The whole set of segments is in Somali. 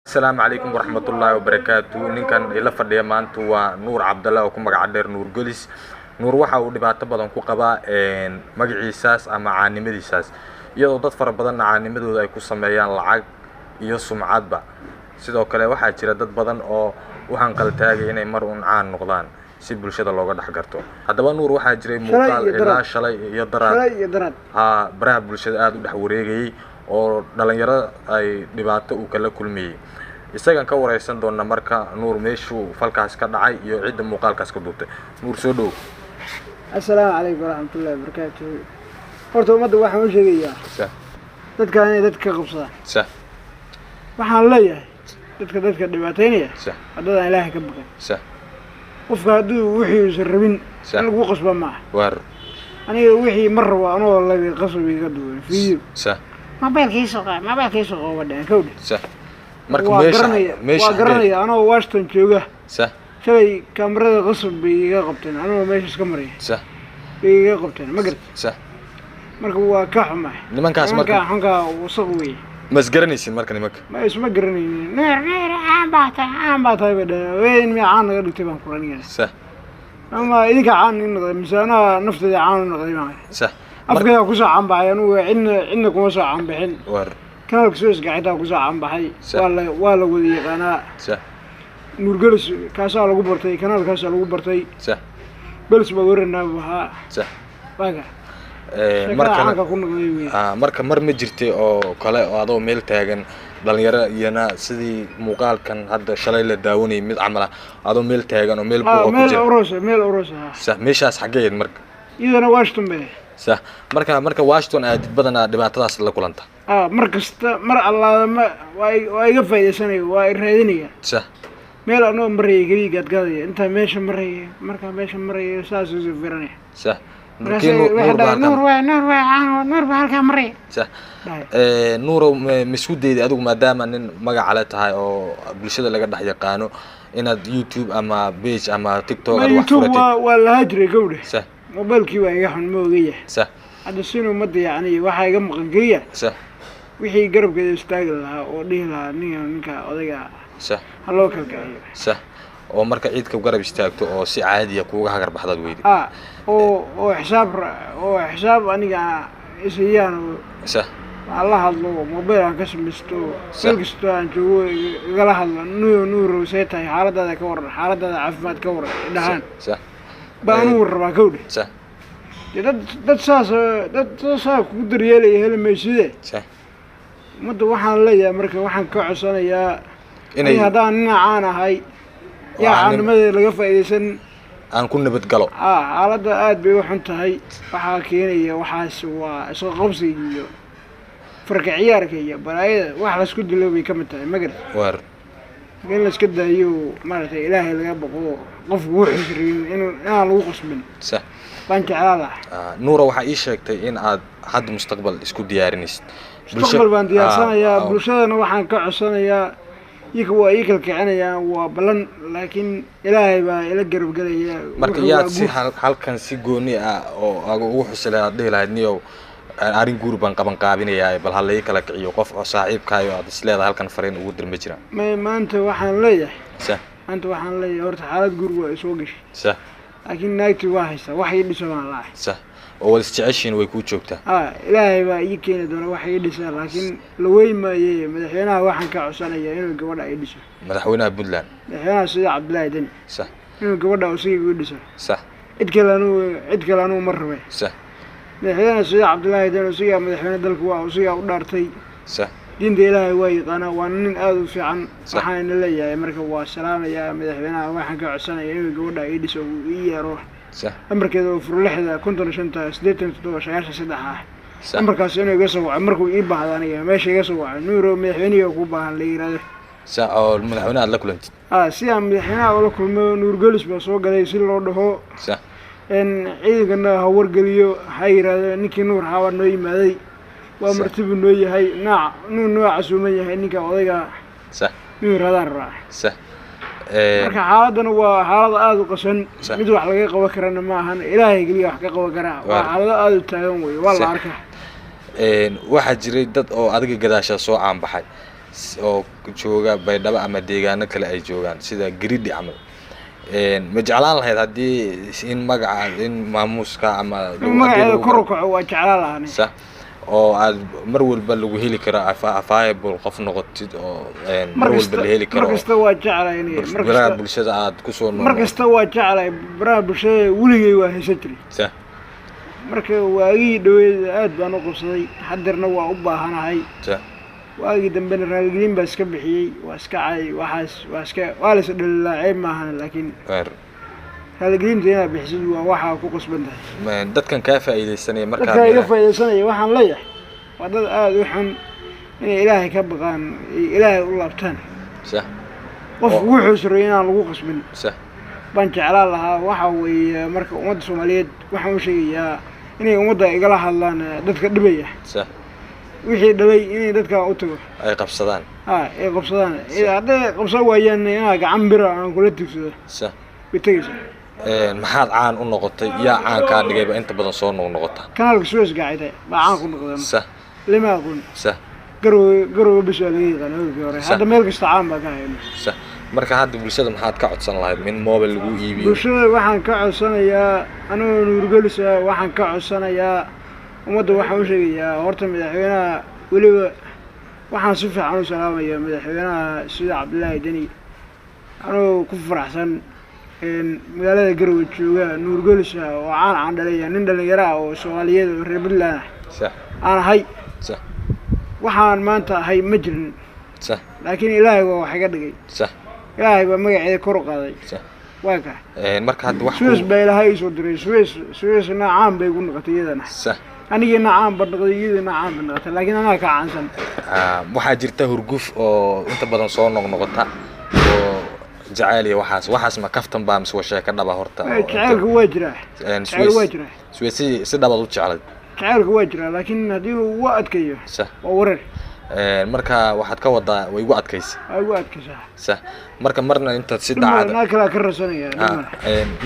السلام عليكم ورحمة الله وبركاته ninkan ila fadhiya maanta waa Nuur Cabdalla oo ku magac dheer Nuur Golis Nuur waxa uu dhibaato badan ku qabaa magaciisaas ama caanimadiisaas iyadoo dad fara badan caanimadooda ay ku sameeyaan lacag iyo sumcadba sidoo kale waxa jira dad badan oo waxaan qaltaagay inay mar uun caan noqdaan si bulshada looga dhax garto haddaba Nuur waxa jiray muuqaal ilaa shalay iyo daraad baraha bulshada aad u dhax wareegayay oo dhalinyarada ay dhibaato u kala kulmiyay isagan ka wareysan doona marka Nuur meeshu falkaas ka dhacay iyo cid muuqaalkaas ka duubtay Nuur soo dhow Assalaamu alaykum warahmatullahi wabarakatuh horta umada waxaan u sheegayaa dadka inay dadka qabsadaan waxaan leeyahay dadka dhibaateynaya hadda Ilaahay ka baqay qofka haduu wixii rabin in lagu qasbo ma war aniga wixii mar rabo anoo laga qasbiga duwan fiiyo mobilkiisa wadaan kowda marka meesha garanaya anoo Washington jooga shalay kamarada qasab iga qabteen anoo meesha iska maray iga qabteen ma garad marka waa ka xumaa nimankaas marka xanka wasaq weey mas garanaysin marka nimanka ma isma garanaynin neer aan baatay bada weyn mi aan naga dhigtay baan quraaniga ama idinka caan in miisaana nafteeda caan noqday ma afkayga ku soo caanbaxay anu cidna kuma soo caanbixin war kanaalka soo isgaacida ku soo caanbaxay waa la wada yaqaanaa Nuur Golis kaasa lagu bartay kanaalkaas lagu bartay Golis ba waranaa waxa baaga marka mar ma jirtay oo kale oo adoo meel taagan dhalinyaro iyana sidii muuqaalkan hadda shalay la daawanay mid camal adoo meel taagan oo meel buuq ku jira meel oroos meeshaas xageed marka iyadana Washington bay marka Washington aad badan dhibaatadaas la kulanta markasta mar Allah ma waa iga faa'iideysanay waa raadinaya meel anoo maray gariga gadgaday inta meesha maray marka meesha maray saas u fiirinay Nuur halka maray Nuur masuudeedii adigu maadaama nin magac la tahay oo bulshada laga dhax yaqaano inaad YouTube ama page ama TikTok aad wax furatay waa la hajray gowdhe mobilkii waa iga xun ma ogaya hadda sinu ma dayacnay waxa iga maqan gariya wixii garabkeeda istaagi lahaa oo dhihi lahaa ninka odayga haloo kalkaayo oo marka ciidka garab istaagto oo si caadi ah kuuga hagar baxdad weeydi oo xisaab aniga isiyaan Allah hadlo mobil aan ka samisto silkisto aan joogo igala hadlo Nuur seetay xaaladada ka waran xaaladada caafimaad ka waran dhahan baan Nuur rabaa kowdhe dad saas ku daryeelay helmeyside muddo waxaan leeyahay marka waxaan ka codsanayaa inay hadaan caan ahay yaa caanimada laga faa'iideysan aan ku nabad galo xaaladda aad bay u xun tahay waxa keenaya waxaas waa isoo qabsi iyo farka ciyaarka iyo baraayada wax la isku diloobay ka mid tahay magar war in la iska daayo maartay Ilaahay laga baqo qof wuxuu rabin inuu lagu qasbin baan jeclaada Nuur waxa ii sheegtay in aad had mustaqbal isku diyaarinaysid mustaqbal baan diyaarsanayaa bulshadana waxaan ka codsanayaa iyaga waa ii kalkicinaya waa balan laakiin Ilaahay baa ila garab galaya marka yaad si halkan si gooni ah oo ugu xusalay dhilaad niyow arin guurban qaban qaabinaya bal hal ay kala kiciyo qof oo saaxiibkaayo aad isleedahay halkan fariin ugu dirma jira maanta waxaan leeyahay horta xaalad guur waa soo gashay laakiin naagti waa haysa wax ii dhiso baan laahay oo wada jeceshiin way ku joogtaa Ilaahay baa ii keenay doona wax ii dhiso laakiin la weeymaayay madaxweynaha waxaan ka codsanayaa inuu gabadha ii dhiso madaxweynaha Puntland madaxweynaha sida Cabdullaahi Dani inuu gabadha uu dhiso cid kale anu mar rabay madaxweynaha sida Cabdullaahi Dani sida madaxweynaha dalka waa sida u dhaartay diinta Ilaahay waa yaqaana waa nin aad u fiican waxaan leeyahay marka waa salaamaya madaxweynaha waxaan ka codsanayaa inuu gabadha ii dhiso ii yeero amarkeeda oo furlixda 55 amarkaas inuu iga soo waco markuu ii baahdo aniga meesha iga soo waco Nuur madaxweynaha ku baahan la yiraahdo oo madaxweynaha la kulantay si aan madaxweynaha la kulmo Nuur Golis baa soo galay si loo dhaho in ciidana hawar galiyo ha yiraahdo ninkii Nuur hawa noo yimaaday waa martibu noo yahay noo casuuman yahay ninka odayga Nuur hadaan raac marka xaaladana waa xaalad aad u qasan mid wax laga qaban karana ma ahan Ilaahay galiya wax ka qaban kara waa xaalad aad u taagan way waa la arkaa waxa jiray dad oo adiga gadaasha soo caan baxay oo jooga baydhabo ama deegaano kale ay joogaan sida Griddi camal ma jeclaan lahayd haddii in magaca in maamuuska ama magaca kor u kaco waa jeclaan lahayn sax oo aad mar walba lagu heli karo available qof noqotid oo mar walba la heli karo markasta waa jeclayn markasta bulshada aad ku soo nool markasta waa jeclay baraha bulshada weligay waa haysatay sax marka waagii dhaweed aad baan u qabsaday hadarna waa u baahanahay sax waagii dambena raalgelin baa iska bixiyay waa iska cay waxaas waa iska waa la sadalaacay maahan laakiin raalgelinta inaa bixisid waa waxa ku qasban tahay dadkan ka faa'iideysanaya marka dadka iga faa'iideysanaya waxaan leeyahay waa dad aad u xun inay ilaahay ka baqaan ilaahay u laabtaan sax qof wuxuu saray inaan lagu qasbin sax baan jeclaan lahaa waxa weeye marka ummadda Soomaaliyeed waxaan u sheegayaa inay ummadda igala hadlaan dadka dhibaya sax wixii dhalay inay dadka u tago ay qabsadaan ay qabsadaan hadday qabsan waayaan inaa gacan bira aan kula tigsado sax bitagaysa maxaad caan u noqotay yaa caan ka dhigayba inta badan soo noqnoqota kanaalka Suez gaacida baa caan ku noqdeen sax lima aqoon sax garow bishalay qanawga hore hadda meel kasta caan baa ka hayno sax marka hadda bulshada maxaad ka codsan lahayd min mobile lagu iibiyo bulshada waxaan ka codsanayaa anoo nuurgelisa waxaan ka codsanayaa ummadda waxaan u sheegayaa horta madaxweynaha weliba waxaan si fiican u salaamayaa madaxweynaha sida Cabdullaahi Dani anoo ku faraxsan magaalada Garowe jooga nuurgelisa oo caan dhalay nin dhalinyaro ah oo Soomaaliyeed oo reer Puntland ah sax aan ahay sax waxaan maanta ahay ma jirin sax laakiin Ilaahay waa wax iga dhigay sax Ilaahay baa magaceeda kor u qaaday sax waa ka marka hadda wax Suez bay Ilaahay soo diray Suezna caan bay ku noqotay iyadana sax anigana caan badnaqday iyadana caan badnaqday laakiin anaa ka caansan waxaa jirta hurguf oo inta badan soo noqnoqota oo jacayl iyo waxaas ma kaftan baa mise sheeka dhaba horta jacaylku waa jiraa jacaylku waa jiraa Suez si dhaba u jeclay jacaylku waa jiraa laakiin haddii uu adkayo sax waa wareer marka waxaad ka wadaa way igu adkaysa ay igu adkaysa sax marka marna inta si daacad ana kala ka rasanaya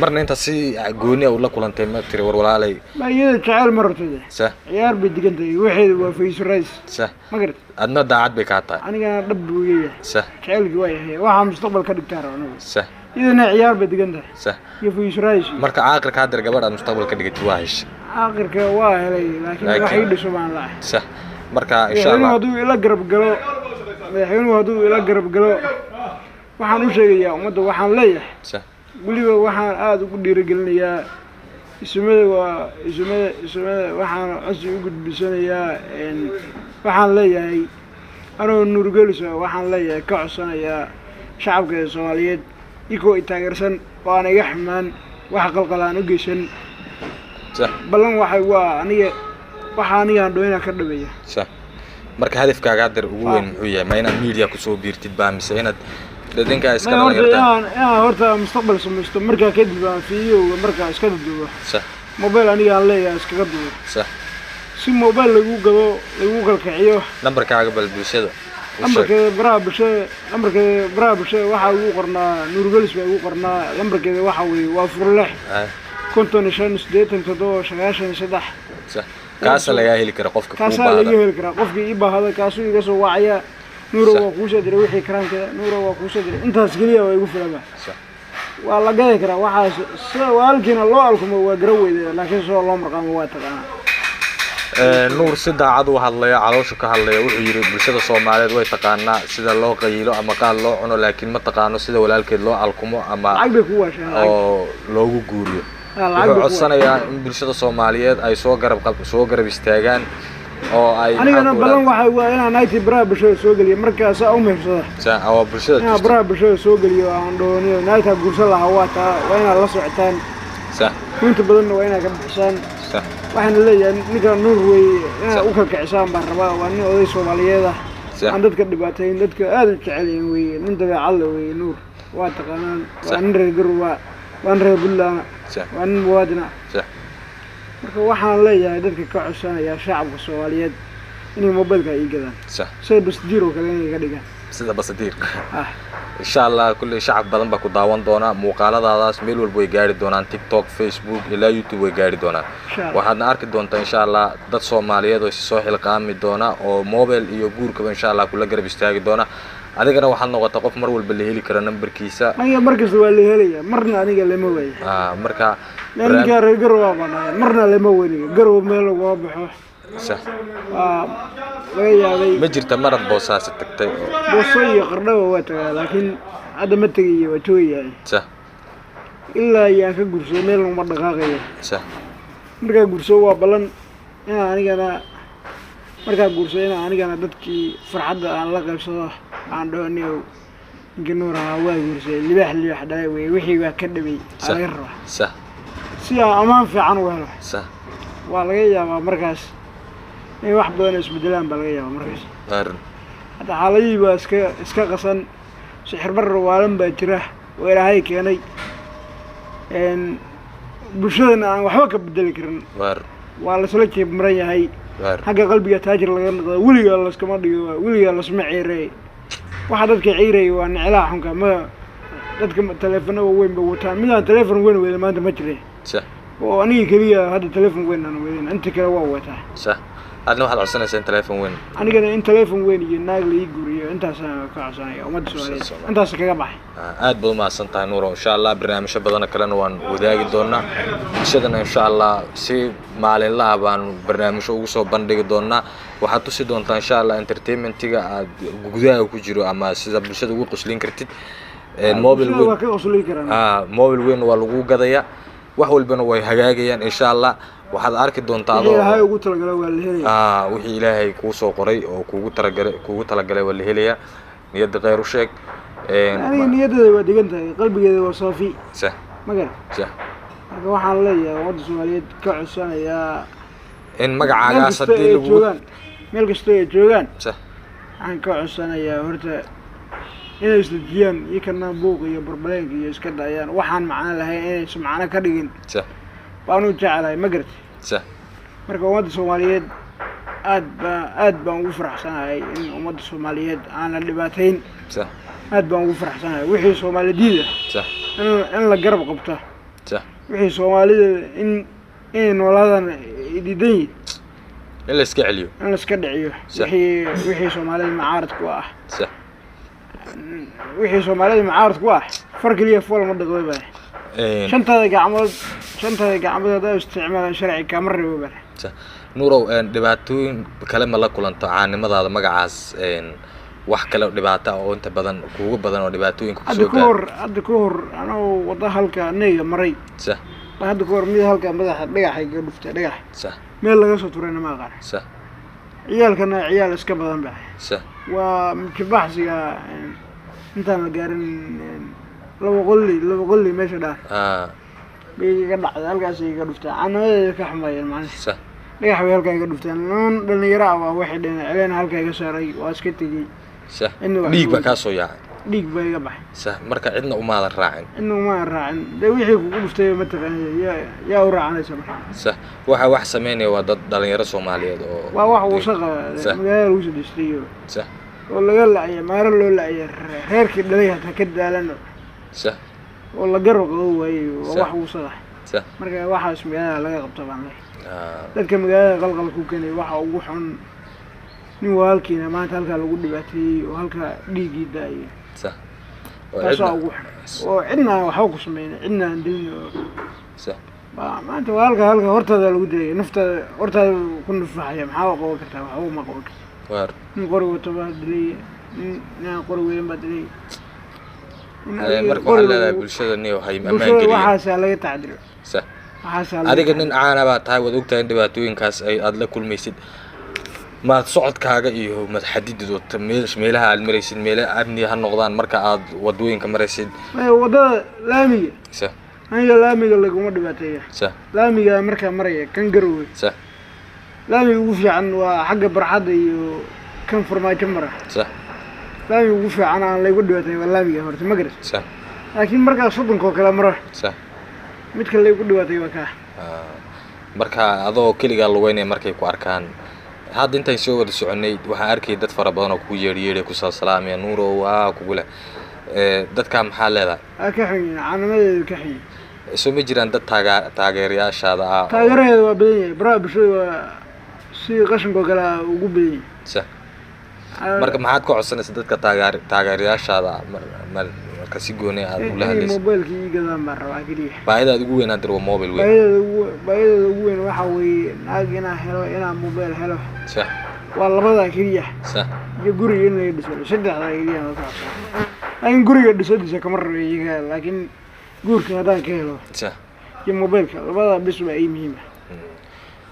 marna inta si gooni ah la kulantay ma tiri war walaalay ma iyada jacayl martay sax ciyaar bay digantay waxeedu waa face race sax ma garad adna daacad bay ka tahay anigana dhab buu yahay sax jacaylku waa yahay waxa mustaqbal ka dhigtaa anigu sax iyadana ciyaar bay digantay sax iyo face race marka aakhirka hadda gabadha mustaqbal ka dhigtay waa heshay aakhirka waa helay laakiin waxay dhiso baan laahay sax marka insha Allah haduu ila garab galo madaxweynuhu haduu ila garab galo waxaan u sheegayaa ummadda waxaan leeyahay sax waliba waxaan aad ugu dhiirigelinayaa ismada waxaan codsi u gudbisanayaa waxaan leeyahay anoo nuurgelisa waxaan leeyahay ka codsanayaa shacabka Soomaaliyeed ikoo taageersan oo aan iga xumaan wax qalqalaan u geysan sax balan waa aniga waxaan doonaa ka dhabeeya sax marka hadafkaaga hadda ugu weyn muxuu yahay ma inaad media ku soo biirtid baa mise inaad dadinka iska dhalinyarada horta mustaqbal samaysto marka kadib aan fiiyo marka iska duubo sax mobile aniga aan leeyahay iska duubo sax si mobile lagu gado lagu kalkaciyo numberkaaga bal bulshada numberkeeda baraha bulshada waxa ugu qornaa nuurgelis baa ugu qornaa numberkeeda waxa weeye waa furlex 55 sax kaas laga heli karo qofka ku baahda kaas laga heli karo qofka ii baahda kaas iga soo wacaya nuuro waa ku soo diray wixii karaankeeda nuuro waa ku soo diray intaas kaliya way igu filan sax waa la gaari karaa waxa sida walaalkiina loo alkumo waa garaweyda laakiin soo loo marqaamo waa taqaana nuur si daacad u hadlaya caloosha ka hadlaya wuxuu yiri bulshada Soomaaliyeed way taqaanaa sida loo qaylo ama qaal loo cuno laakiin ma taqaano sida walaalkeed loo alkumo ama oo loogu guuriyo wuxuu codsanayaa in bulshada Soomaaliyeed ay soo garab istaagaan oo ay anigana balan waxa waa inaan nayti baraha bulshada soo galiyo markaas aan u meersada sax oo bulshada baraha bulshada soo galiyo aan dooniyo nayta guursan lahaa waa inaan la socotaan sax inta badan waa inaan ka bixisaan sax waxaan leeyahay ninka nuur way inaan u kalkacisaan baan rabaa waa nin oday Soomaaliyeed ah aan dadka dhibaatayn dadka aad u jecel yihiin way nin dabeecad leh way nuur waa taqaanaan waa nin reer Garowe waan reer Puntland waan muwaadina sax marka waxaan leeyahay dadka ka codsanaya shacabka Soomaaliyeed inay mobilka ay gadaan sax say bas jiro kale inay ka dhigaan sida basadiir insha Allah kulli shacab badan ba ku daawan doona muuqaaladaadaas meel walba way gaari doonaan TikTok Facebook ilaa YouTube way gaari doonaan waxaadna arki doontaa insha Allah dad Soomaaliyeed oo soo xilqaami doona oo mobile iyo guurka insha Allah kula garab istaagi doona adigana waxaad noqotay qof mar walba la heli karo numberkiisa aniga markaas waa la helaya marna aniga lama way marka aniga reer waa banaa marna lama weyniga garow meel uga baxo صح laga yaabay ma jirta marad boosaas tagtay booso iyo qardhawa waa tagaa laakiin hadda ma tagayo waa joogayaa صح ilaa ayaan ka guurso meel uma dhaqaaqayo صح markaa guurso waa balan inaan anigana markaa guurso inaan anigana dadkii farxadda aan la qaybsado aan dhawaniyo injineer waa guursay libaax dhalay way wixii waa ka dhabay laga rabaa صح si aan amaan fiican u helo صح waa laga yaabaa markaas in wax badan isbedelaan baa laga yaabaa markaas hadda xaaladii baa iska qasan sixir barra waalan baa jira oo ilaahay keenay bulshadana aan waxba ka bedeli karin waa lasla jeeb maran yahay xagga qalbiga taajir laga noqdo weligaa laskama dhigo weligaa lasma ciireey waxa dadka ciireey waa niclaha xunka ma dadka teleefano weyn ba wataan midaan teleefon weyn wada maanta ma jireen oo aniga kaliya hadda teleefon weyn aan weydin inta kale waa wataa صح adna waxaad codsanaysaa in teleefon weyn anigana in teleefon weyn iyo naag la ii guuriyo intaas aan ka codsanaya ummadda Soomaaliyeed intaas kaga baxay aad baad ma santahay Nuuro insha Allah barnaamijyo badan kale waan wadaagi doonaa sidana insha Allah si maalinle ah baan barnaamijyo ugu soo bandhigi doonaa waxaad tusi doontaa insha Allah entertainmentiga aad gudaha ku jiro ama sida bulshada ugu qoslin kartid mobile weyn waa ka qoslin karaan mobile weyn waa lagu gadaya wax walbana way hagaagayaan insha Allah waxaad arki doontaa adoo ilaahay ugu talagalay waa la helaya wixii ilaahay ku soo qoray oo kuugu talagalay waa la helaya niyada qeyr u sheeg aniga niyadada waa degan tahay qalbigeeda waa saafi صح magal صح marka waxaan leeyahay wadda Soomaaliyeed ka codsanaya in magacaaga hadii lagu meel kasta ay joogaan صح waxaan ka codsanayaa horta inay isdejiyaan iyo kana buuq iyo barbareeg iyo iska daayaan waxaan macna lahayn inay sumcana ka dhigin صح baanu jecelahay ma gartay صح marka ummadda Soomaaliyeed aad baan ugu faraxsanahay in ummadda Soomaaliyeed aan la dhibaateyn صح aad baan ugu faraxsanahay wixii Soomaaliyeed صح in la garab qabto صح wixii Soomaalida in nooladan diidan in la iska celiyo in la iska dhiciyo wixii Soomaalida mucaarad ku ah صح wixii Soomaalida mucaarad ku ah farqiga fool ma dhaqay baa shantada gacmood hada isticmaalaan sharci kama reebo baa صح Nuuro dhibaatooyin kale ma la kulanto caanimadaada magacaas wax kale dhibaato oo inta badan kuugu badan oo dhibaatooyin ku soo gaar hadda ka hor anoo wada halka neega maray صح hadda ka hor mid halka madaxa dhagaxay ka dhuftay dhagax صح meel laga soo turayna ma aqaan صح ciyaalkana ciyaal iska badan baa صح waa mkibaxsiga intaan la gaarin laba qolli meesha dhaa bay iga dhacday halkaas iga dhuftay canadeeda ka xumayeen macnaha صح dhagax bay halkaa iga dhufteen dhalinyaro ah waa waxay dhaheen celeen halkaa iga saaray waa iska tegey صح dhiig baa ka soo yaacay dhiig baa iga baxay صح marka cidna uma raacin de wixii kugu dhuftay ma taqaan yaa u raacanaysa marka صح waxa wax sameynaya waa dad dhalinyaro Soomaaliyeed oo waa wax uu shaqa magaalada lagu sadhistayo صح oo laga laacay maaro loo laacay reerkii dhalay hata ka daalano صح oo la garab qabo waayay wax uu shaqa صح marka waxaas magaalada laga qabto baan leeyahay dadka magaalada qalqal ku keenay waxa ugu xun nin walaalkiina maanta halka lagu dhibaateeyay oo halka dhiigii daayay صح oo cidna waxa ku sameeyay cidna dilin صح maanta walaalka halka hortaada lagu dilay naftada hortaada ku nufaxaya maxaa qaban kartaa waxa ma qaban kartaa waar nin qori wato baa dilay nin qori weyn baa dilay marka waxa la bulshada niyo hay ammaan geliyo waxaas laga tacdilo صح adiga nin caana baa tahay wad ogtahay dhibaatooyinkaas ay aad la kulmaysid ma socodkaaga iyo madaxadidido meelaha aad maraysid meelaha amni ha noqdaan marka aad wadooyinka maraysid wadada laamiga صح aniga laamiga laguma dhibaateeyo صح laamiga marka maraya kan garowe صح laamiga ugu fiican waa xagga barxadda iyo kan farmaajo mara صح laamiga ugu fiican aan lagu dhibaateeyo waa laamiga horta ma garas صح laakiin marka sodonka kala mara صح mid kale lagu dhibaateeyo waa ka marka adoo kaliya lugeynay markay ku arkaan hadda intaan soo wada soconay waxaan arkay dad fara badan oo ku yeedhiyay ku salaamay nuuro waa kugu leh dadka maxaa leedahay ka xigeen caanadeeda ka xigeen soo ma jiraan dad taageerayaashaada ah taageerada waa badan yahay baraha bulshada waa si qashinka kala ugu badan sax marka maxaad ka codsanaysaa dadka taageerayaashaada marka si gooni ah u leeyahay mobilkii gadaan baan rabaa kaliya baayada ugu weyn hadda waa mobile weyn baayada ugu weyn waxa weeye naag inaan helo inaan mobile helo sax waa labada kaliya sax iyo guriga in la dhiso saddexda kaliya aan guriga dhiso kama rabeeyo laakiin guurka hadaan ka helo sax iyo mobilka labada bis waa ay muhiim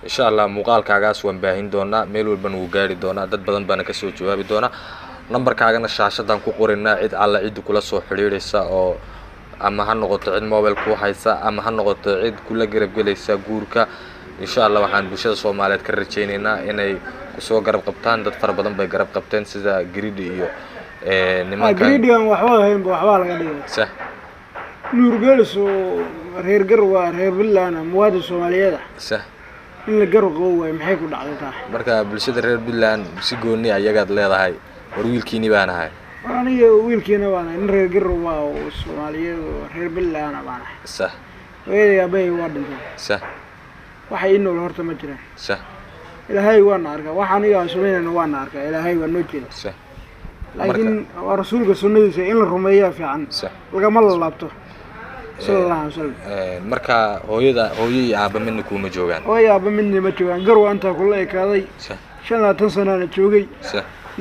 insha Allah muuqaalkaagaas waan baahin doonaa meel walba uu gaari doonaa dad badan bana ka soo jawaabi doona numberkaagana shaashadan ku qorinaa cid alla cid kula soo xiriiraysa oo ama ha noqoto cid mobile ku haysa ama ha noqoto cid kula garab galaysa guurka insha Allah waxaan bulshada Soomaaliyeed ka rajaynaynaa inay ku soo garab qabtaan dad fara badan bay garab qabteen sida Greedy iyo nimanka Greedy aan waxba ahayn waxba laga dhigay sax nuur galis oo reer garwa reer billaana muwaadin Soomaaliyeed sax in la garqo way maxay ku dhacday marka bulshada reer Biland si gooni ayaga leedahay war wiilkiini baan ahay aniga wiilkiina waan in reer garwa oo Soomaaliyeed oo reer Biland baan ahay sax weeyay bay wadinta sax waxa inoo horta ma jiraan sax ilaahay waan arkaa waxaan iga sameeyna waan arkaa ilaahay waa noo jeeda sax laakiin rasuulka sunnadiisa in la rumeeyo fiican sax laga ma laabto marka hooyada hooyay aaba midna kuma joogan hooyay aaba midna ma joogan garwa anta kula ekaaday 5 sano la joogay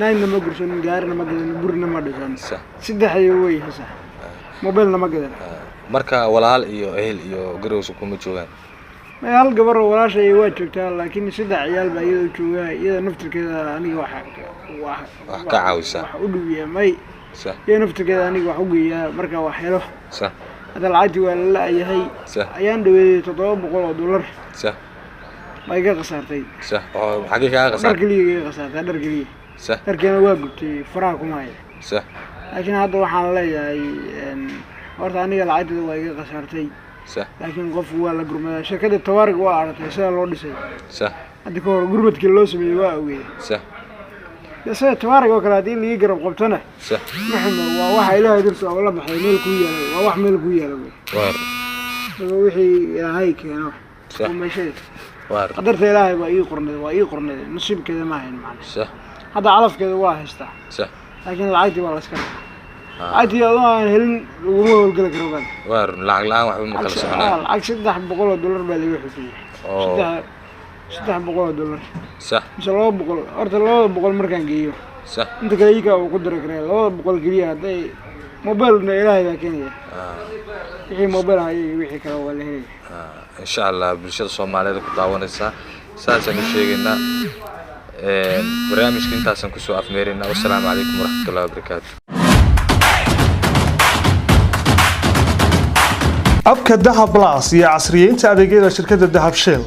naayna ma gursan gaarina ma gadan burna ma dhisan saddex way hasa mobilna ma gadan marka walaal iyo ehel iyo garowsu kuma joogan ma hal gabar walaashay waa joogtaa laakiin saddex ciyaal baa iyada jooga iyada naftirkeeda aniga wax ka caawisa u dhubiya may iyada naftirkeeda aniga wax u geeyaa marka wax helo هذا العادي ولا يهي أيام دوي $700 صح ما يجي قصارتي صح حقيقة قصار درجلي قصار درجلي صح درجنا واجبتي فراق معي صح لكن هذا واحد لا يعني ورثاني العادي هو يجي قصارتي صح لكن قف ولا جرم شركة التوارق وعرتها سهل وديسي صح هذيك جرمت كيلو سمي واقوي صح بس التوارق وكلادين اللي يقرب قبتنا صح نحن وواحد إله يدرس والله بحيميل كويا وواحد ميل كويا وار ووحي هايك يعني صح وما شيء وار قدرت إلهي وأي قرن نصيب كذا ما هي معنا صح هذا عرف كذا واحد صح لكن العادي والله سكر عادي والله هلن ومو القلق روبان وار لا واحد مخلص أنا عكس $700 بالي وحي فيه $700 صح مش $200 أرد $200 مركان جيو صح أنت كذا وقدر كذا $200 جريه هذا موبايلنا إلهي لكن هي موبايل هاي وحي كذا ولا هي إن شاء الله بالشدة الصومالية كتاونا ساسا نشيغنا برنامج كنت أصلا كسو أفميرنا والسلام عليكم ورحمة الله وبركاته abka dahab plus iyo casriyeynta adeegyada shirkadda dahab shell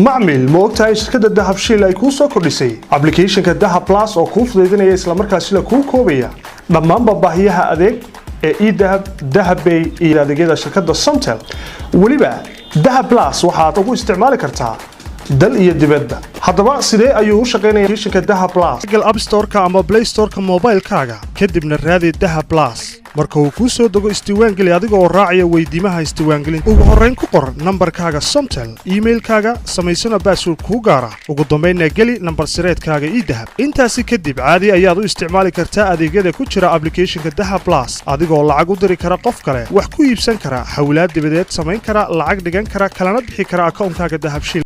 macmil ma ogtahay shirkadda dahab shell ay kuu soo kordhisay applicationka dahab plus oo kuu fududeynaya isla markaasina kuu koobaya dhammaan baahiyaha adeeg ee e-dahab dahabbay iyo adeegyada shirkadda Somtel waliba dahab plus waxaad ugu isticmaali kartaa dal iyo dibadda haddaba sidee ayuu u shaqeynayaa applicationka dahab plus Google App Store-ka ama Play Store-ka mobile-kaaga kadibna raadi dahab plus marka uu ku soo dago isdiiwaangeli adiga oo raacaya weydiimaha isdiiwaangelinta ugu horreyn ku qor nambarkaaga Somtel emailkaaga samaysana password ku gaara ugu dambeynna geli nambar sireedkaaga e-dahab intaasi kadib caadi ayaad u isticmaali kartaa adeegyada ku jira applicationka dahab plus adigoo lacag u diri kara qof kale wax ku iibsan kara hawlaad dibadeed samayn kara lacag dhigan kara kalana bixi kara akoonkaaga dahab shell